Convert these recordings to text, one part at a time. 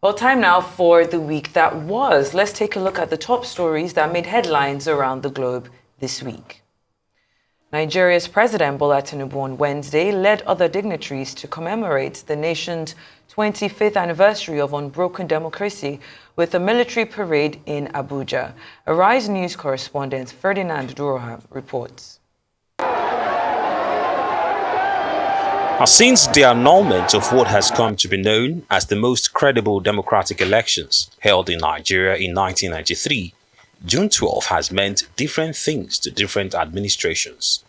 Well, time now for the week that was. Let's take a look at the top stories that made headlines around the globe this week. Nigeria's President Bola Tinubu on Wednesday led other dignitaries to commemorate the nation's 25th anniversary of unbroken democracy with a military parade in Abuja. Arise News correspondent Ferdinand Duroha reports. Since the annulment of what has come to be known as the most credible democratic elections held in Nigeria in 1993, June 12 has meant different things to different administrations.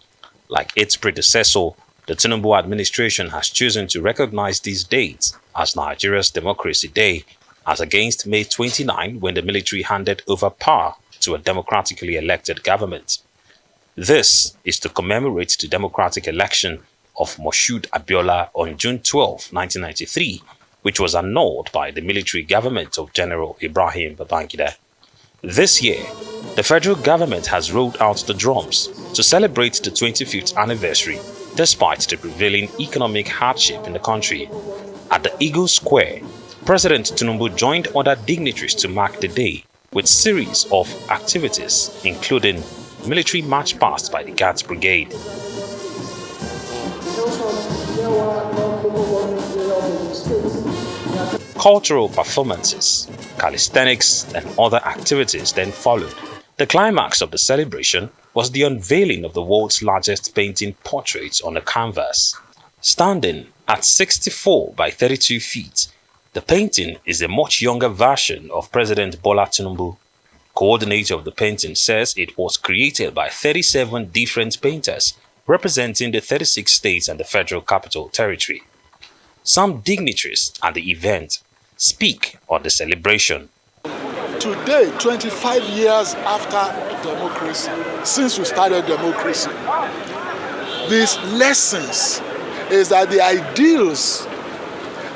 Like its predecessor, the Tinubu administration has chosen to recognize these dates as Nigeria's Democracy Day, as against May 29 when the military handed over power to a democratically elected government. This is to commemorate the democratic election of Moshood Abiola on June 12, 1993, which was annulled by the military government of General Ibrahim Babangida. This year, the federal government has rolled out the drums to celebrate the 25th anniversary despite the prevailing economic hardship in the country. At the Eagle Square, President Tinubu joined other dignitaries to mark the day with series of activities, including military march past by the Guards Brigade. Cultural performances, calisthenics, and other activities then followed. The climax of the celebration was the unveiling of the world's largest painting portrait on a canvas. Standing at 64 by 32 feet, the painting is a much younger version of President Bola Tinubu. Coordinator of the painting says it was created by 37 different painters representing the 36 states and the Federal Capital Territory. Some dignitaries at the event speak on the celebration. Today, 25 years after democracy, since we started democracy, these lessons is that the ideals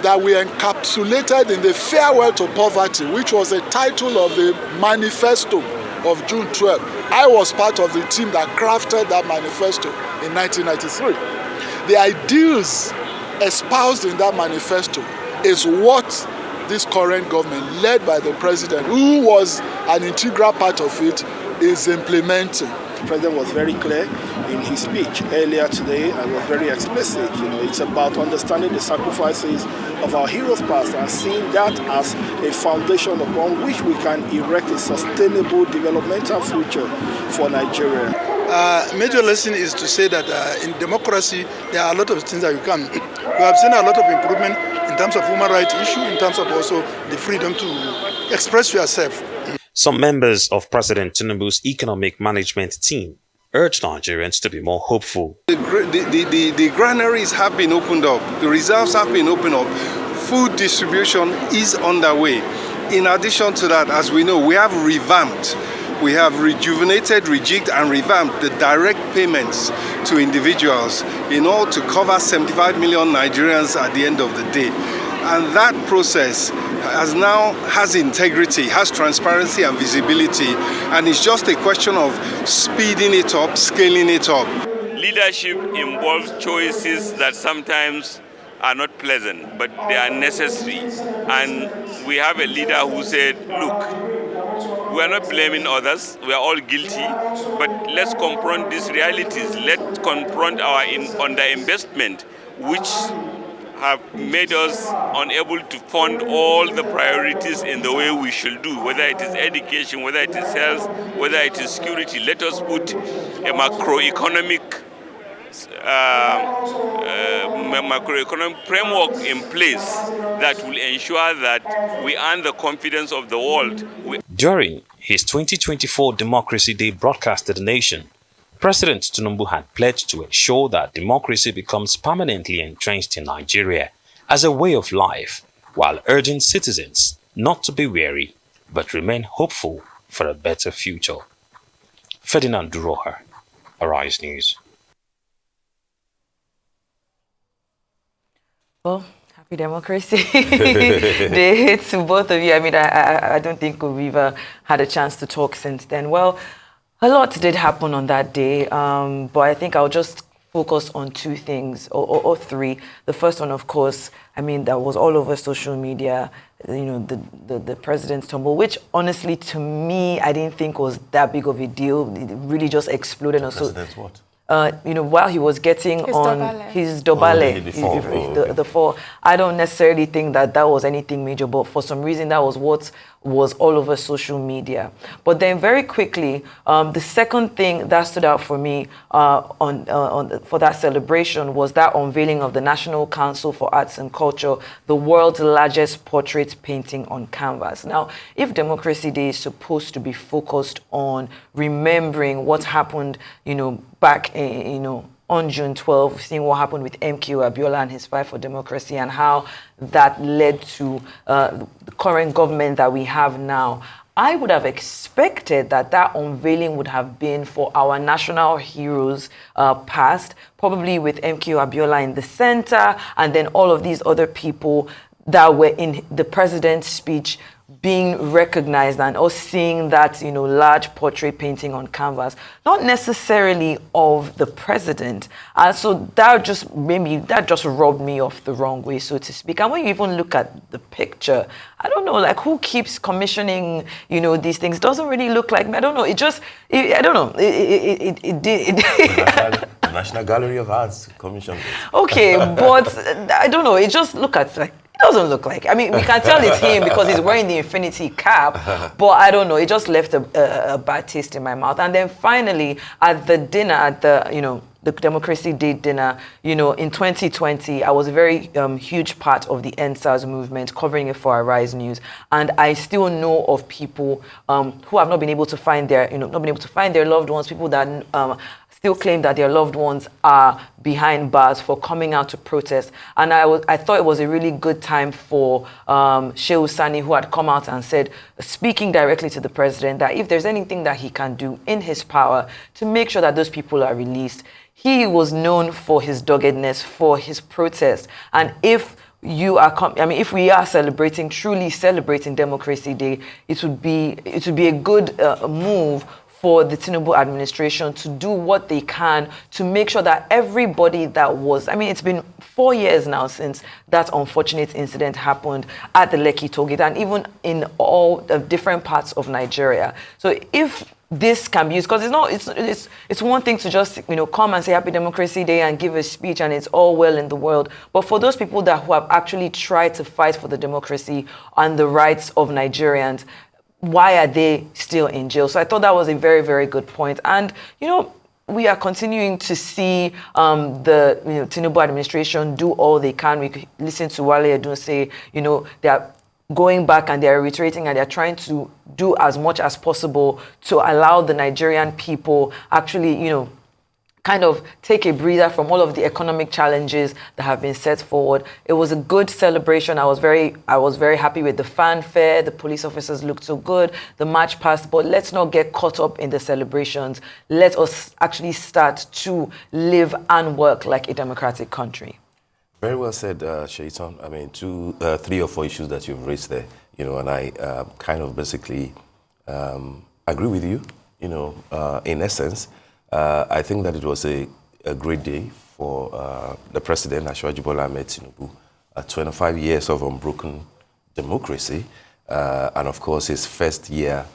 that we encapsulated in the Farewell to Poverty, which was a title of the manifesto of June 12. I was part of the team that crafted that manifesto in 1993. The ideals espoused in that manifesto is what this current government, led by the president, who was an integral part of it, is implementing. The president was very clear in his speech earlier today and was very explicit. It's about understanding the sacrifices of our heroes past and seeing that as a foundation upon which we can erect a sustainable developmental future for Nigeria. Major lesson is to say that in democracy there are a lot of things that you can. We have seen a lot of improvement in terms of human rights issue, in terms of also the freedom to express yourself. Some members of President Tinubu's economic management team urged Nigerians to be more hopeful. The granaries have been opened up, the reserves have been opened up, food distribution is underway. In addition to that, as we know, we have revamped, we have rejuvenated, rejigged and revamped the direct payments to individuals in order to cover 75 million Nigerians at the end of the day. And that process has integrity, has transparency and visibility, and it's just a question of speeding it up, scaling it up. Leadership involves choices that sometimes are not pleasant, but they are necessary. And we have a leader who said, look, we are not blaming others, we are all guilty, but let's confront these realities. Let's confront our underinvestment, which have made us unable to fund all the priorities in the way we should do, whether it is education, whether it is health, whether it is security. Let us put a macroeconomic framework in place that will ensure that we earn the confidence of the world. During his 2024 Democracy Day broadcast to the nation, President Tinubu had pledged to ensure that democracy becomes permanently entrenched in Nigeria as a way of life, while urging citizens not to be weary, but remain hopeful for a better future. Ferdinand Duroha, Arise News. Well, happy democracy day to both of you. I mean, I don't think we've had a chance to talk since then. Well, a lot did happen on that day, but I think I'll just focus on two things or three. The first one, of course, I mean, that was all over social media, you know, the president's tumble, which honestly, to me, I didn't think was that big of a deal. It really just exploded. The president's what? You know, while he was getting His on dobale. his dobale, The fall, I don't necessarily think that was anything major, but for some reason that was what was all over social media. But then very quickly, the second thing that stood out for me for that celebration was that unveiling of the National Council for Arts and Culture, the world's largest portrait painting on canvas. Now, if Democracy Day is supposed to be focused on remembering what happened, you know, back in, you know, on June 12, seeing what happened with MQ Abiola and his fight for democracy and how that led to the current government that we have now, I would have expected that unveiling would have been for our national heroes past, probably with MQ Abiola in the center, and then all of these other people that were in the president's speech being recognized and us seeing that, you know, large portrait painting on canvas, not necessarily of the president. So that just rubbed me off the wrong way, so to speak. And when you even look at the picture, I don't know, like, who keeps commissioning, you know, these things? Doesn't really look like me. I don't know. I don't know. It did. The National Gallery of Arts commissioned it. Okay, but I don't know. It just look at like. Doesn't look like. I mean, we can tell it's him because he's wearing the infinity cap, but I don't know. It just left a bad taste in my mouth. And then finally, at the dinner, at the, you know, the Democracy Day dinner, you know, in 2020, I was a very huge part of the NSAS movement, covering it for Arise News, and I still know of people who have not been able to find their, you know, not been able to find their loved ones, people that still claim that their loved ones are behind bars for coming out to protest. And I thought it was a really good time for Shehu Sani, who had come out and said, speaking directly to the president, that if there's anything that he can do in his power to make sure that those people are released. He was known for his doggedness, for his protest. And if if we are truly celebrating Democracy Day, it would be a good move for the Tinubu administration to do what they can to make sure that everybody that was, I mean, it's been 4 years now since that unfortunate incident happened at the Lekki toll gate and even in all the different parts of Nigeria. So if this can be used, because it's one thing to just, you know, come and say Happy Democracy Day and give a speech and it's all well in the world, but for those people who have actually tried to fight for the democracy and the rights of Nigerians, why are they still in jail? So I thought that was a very, very good point. And, you know, we are continuing to see the Tinubu administration do all they can. We could listen to Wale Edun say, you know, they are going back and they're reiterating and they're trying to do as much as possible to allow the Nigerian people actually, you know, kind of take a breather from all of the economic challenges that have been set forward. It was a good celebration. I was very happy with the fanfare. The police officers looked so good. The march passed, but let's not get caught up in the celebrations. Let us actually start to live and work like a democratic country. Very well said, Shaitan. I mean, 3 or 4 issues that you've raised there, you know, and I kind of basically agree with you, you know, in essence. I think that it was a great day for the President, Asiwaju Bola Ahmed Tinubu, 25 years of unbroken democracy, and of course his first year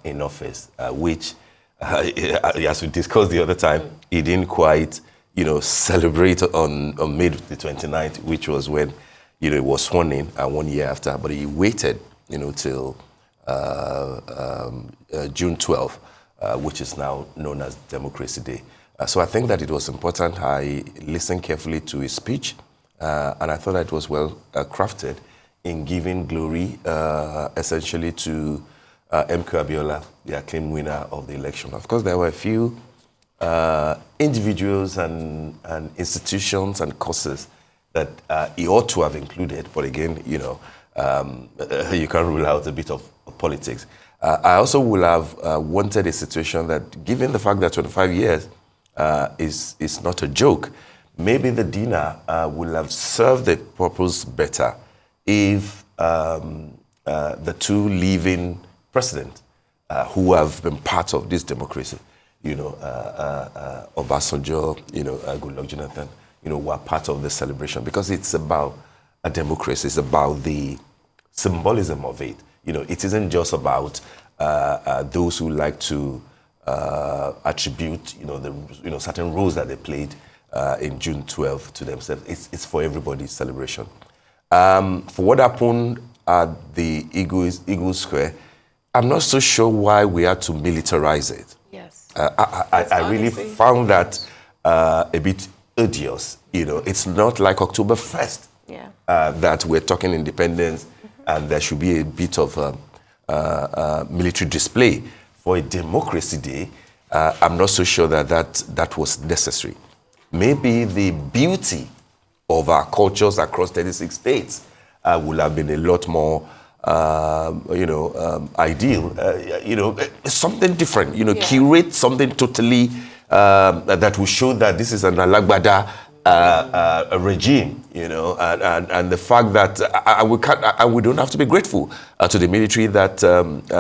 in office, which, as we discussed the other time, he didn't quite, you know, celebrate on May the 29th, which was when, you know, it was sworn in 1 year after, but he waited, you know, till June 12th. Which is now known as Democracy Day. So I think that it was important. I listened carefully to his speech, and I thought that it was well crafted in giving glory essentially to MQ Abiola, the acclaimed winner of the election. Of course, there were a few individuals and institutions and causes that he ought to have included, but again, you know, you can't rule out a bit of politics. I also would have wanted a situation that, given the fact that 25 years is not a joke, maybe the dinner would have served the purpose better if the two living presidents who have been part of this democracy, Obasanjo, Goodluck Jonathan, were part of the celebration because it's about a democracy. It's about the symbolism of it. It isn't just about those who like to attribute, certain roles that they played in June 12th to themselves. It's for everybody's celebration. For what happened at the Eagle Square, I'm not so sure why we had to militarize it. Yes. I really found that a bit odious. It's not like October 1st that we're talking independence and there should be a bit of military display. For a democracy day, I'm not so sure that was necessary. Maybe the beauty of our cultures across 36 states would have been a lot more ideal, something different, curate something totally that will show that this is an Alagbada regime, and the fact that we don't have to be grateful to the military that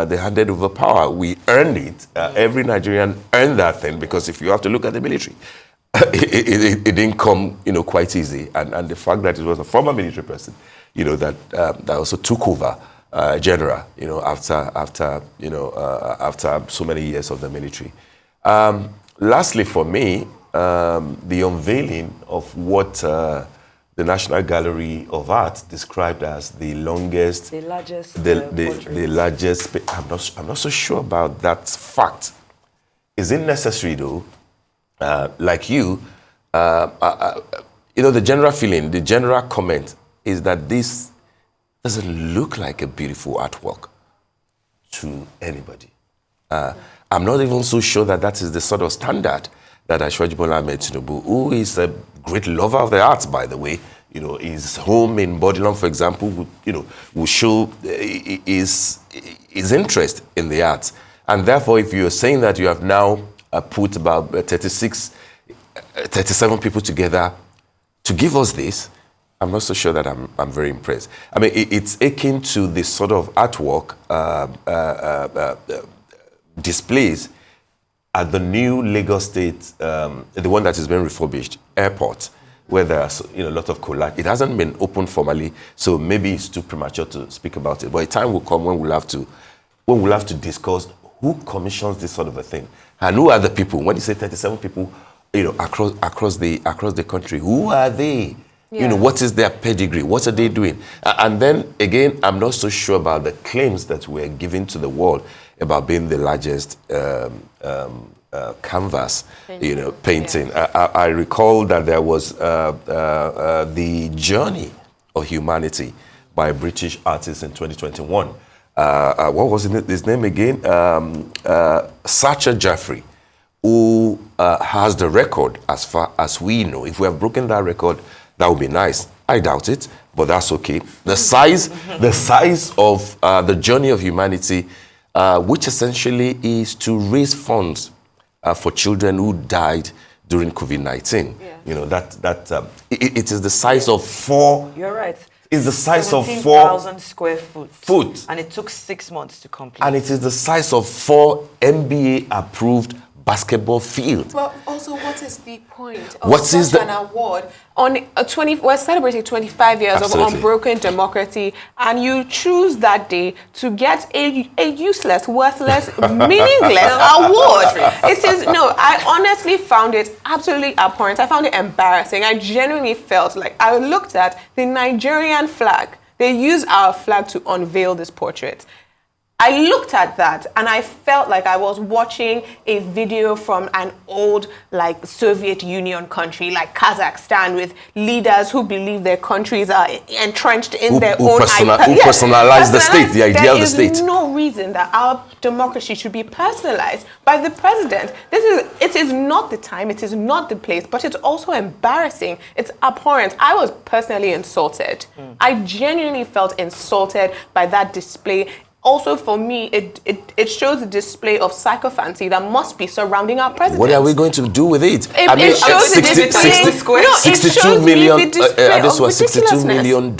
they handed over power. We earned it. Every Nigerian earned that thing, because if you have to look at the military, it didn't come, quite easy. And the fact that it was a former military person, that also took over general, after so many years of the military. Lastly, for me, the unveiling of what the National Gallery of Art described as the largest, the largest. I'm not so sure about that fact. Is it necessary though? Like you, the general feeling, the general comment is that this doesn't look like a beautiful artwork to anybody. I'm not even so sure that is the sort of standard that Ashwaji Bola Ahmed Tinubu, who is a great lover of the arts, by the way, his home in Bodilon, for example, will show his interest in the arts. And therefore, if you're saying that you have now put about 37 people together to give us this, I'm not so sure that I'm very impressed. I mean, it's akin to the sort of artwork displays at the new Lagos State, the one that is being refurbished, airport, where there's a lot of collage. It hasn't been opened formally, so maybe it's too premature to speak about it. But a time will come when we'll have to discuss who commissions this sort of a thing, and who are the people. When you say 37 people, across the country, who are they? Yeah. What is their pedigree? What are they doing? And then again, I'm not so sure about the claims that we're giving to the world about being the largest canvas, painting. Yeah. I recall that there was the Journey of Humanity by a British artist in 2021. What was his name again? Sacha Jeffrey, who has the record as far as we know. If we have broken that record, that would be nice. I doubt it, but that's okay. The size of the Journey of Humanity, which essentially is to raise funds for children who died during COVID-19. Yeah. It is the size of 4. You're right. It's the size of 4,000 square foot. And it took 6 months to complete. And it is the size of 4 NBA-approved basketball field. Well, also, what is the point of such an award? We're celebrating 25 years Absolutely. of unbroken democracy, and you choose that day to get a useless, worthless, meaningless award. I honestly found it absolutely abhorrent. I found it embarrassing. I genuinely felt like I looked at the Nigerian flag. They used our flag to unveil this portrait. I looked at that and I felt like I was watching a video from an old, Soviet Union country, like Kazakhstan, with leaders who believe their countries are entrenched in their own who personalize the state, the idea of the state. There is no reason that our democracy should be personalized by the president. It is not the time, it is not the place, but it's also embarrassing. It's abhorrent. I was personally insulted. I genuinely felt insulted by that display. Also, for me, it shows a display of sycophancy that must be surrounding our president. What are we going to do with it? It shows the display. $62 million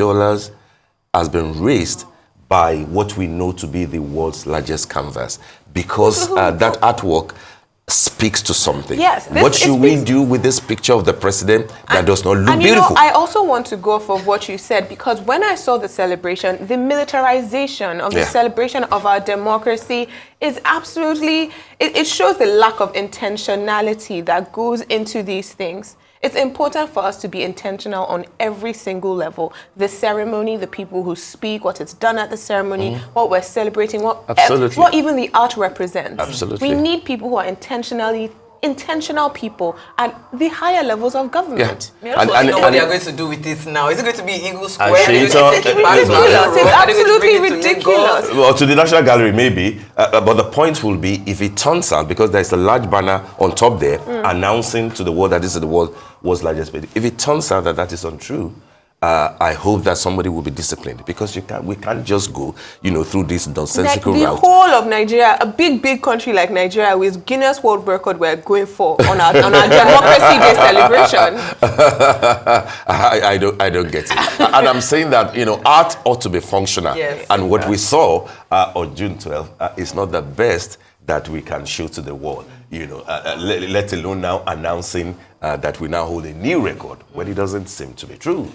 has been raised by what we know to be the world's largest canvas, because that artwork speaks to something. Yes, What should we do with this picture of the president that does not look beautiful? I also want to go for what you said, because when I saw the celebration, the militarization of the celebration of our democracy is absolutely, it shows the lack of intentionality that goes into these things. It's important for us to be intentional on every single level. The ceremony, the people who speak, what is done at the ceremony, what we're celebrating, what even the art represents. Absolutely. We need people who are intentional people at the higher levels of government. I don't know what they are going to do with this now. Is it going to be Eagle Square? It's ridiculous. It's absolutely ridiculous. Well, to the National Gallery, maybe. But the point will be, if it turns out, because there's a large banner on top there announcing to the world that this is the world's largest building. If it turns out that that is untrue, I hope that somebody will be disciplined, because we can't just go, through this nonsensical route. The whole of Nigeria, a big country like Nigeria, with Guinness World Record we're going for on our Democracy Day celebration. I don't get it. And I'm saying that, art ought to be functional. Yes. And what we saw on June 12th is not the best that we can show to the world, let alone now announcing that we now hold a new record when it doesn't seem to be true.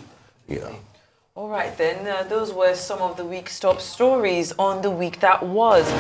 All right, then. Those were some of the week's top stories on the week that was.